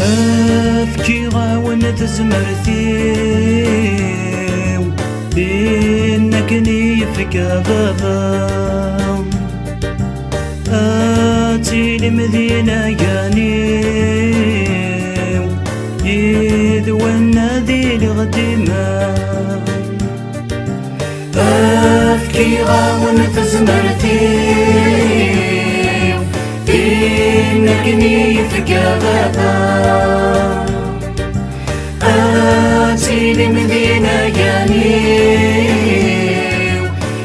أفكي غاون تزمرتيو إنك نيفك بابا آتي لمدينة جانيو يذونا ذي الغديمة أفكي غاون تزمرتيو إنك نيفك بابا آتي لمدينة جانيو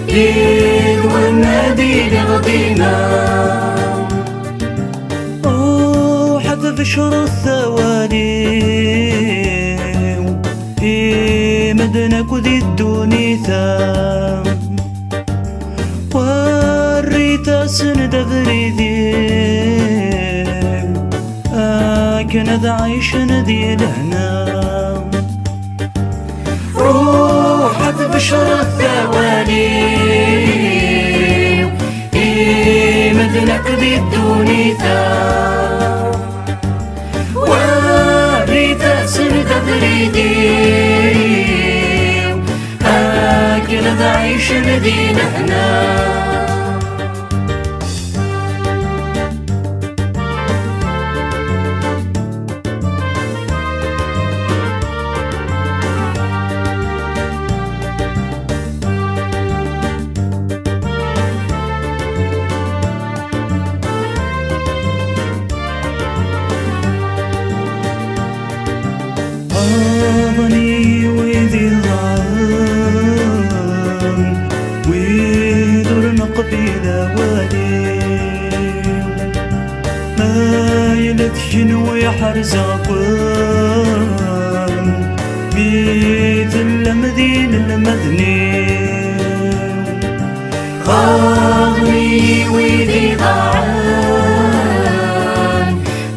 يذونا ذي الغديمة وحذف شر الثواني في مدنك ذي الدونيثا وريت سند بريدي كان ذا عيش ذي لهنا روحت بشر الثواني مدنك ذي الدونيثا وريت سند بريدي كان ذا عيش ذي لهنا أظني وذي ظلام ويدور نقبي ذوالي ما يلتشن ويحرز أقوام بيت المدين المدني أظني وذي ظلام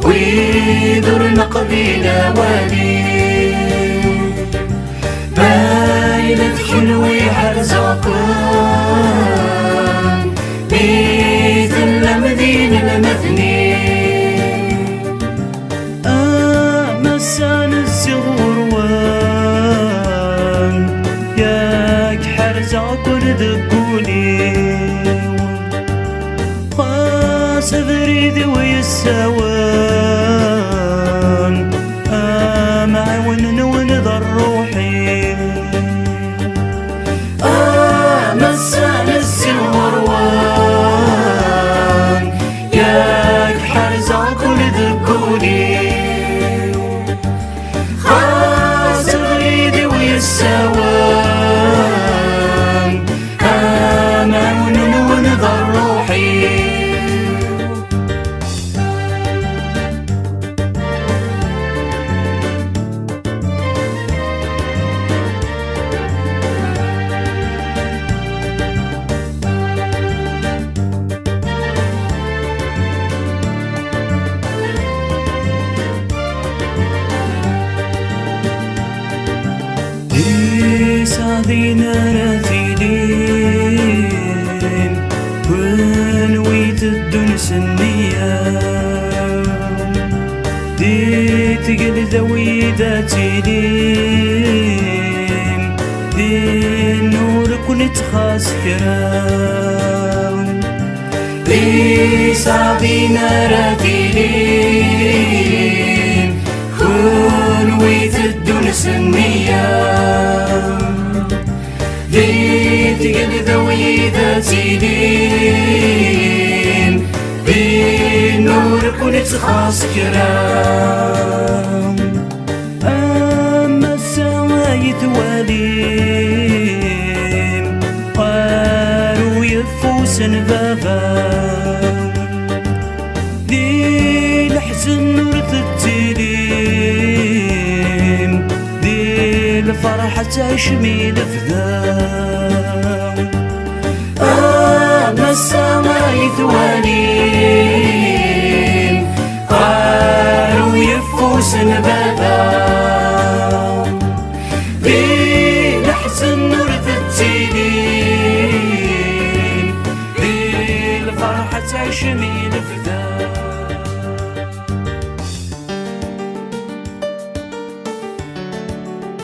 ويدور نقبي ذوالي بايلتشن ويحرزقون بيت المدين المدني مسان الصغور وان ياك حرزقون ذقوني قاس بريد ويساوان معون ونظر روحي مسان السهروان ياك حرزان كل ذكوني خاص غريدي ويساوان معون ونظر روحي سعدينا رافدين ونويت الدنس النيام دي تقل ذوي ذاتي لين دي النور كنت خاص كرام دي سعدينا رافدين ونويت الدنس النيام دي تقل ذوي ذاتي لين بالنور كنت خاص كرام أما السماء توالين قالوا يفوس بابا دي الحزن نور التلين دي الفرحة تعيش ميل فذا أما السماء ثوانين قالوا يفوس بابا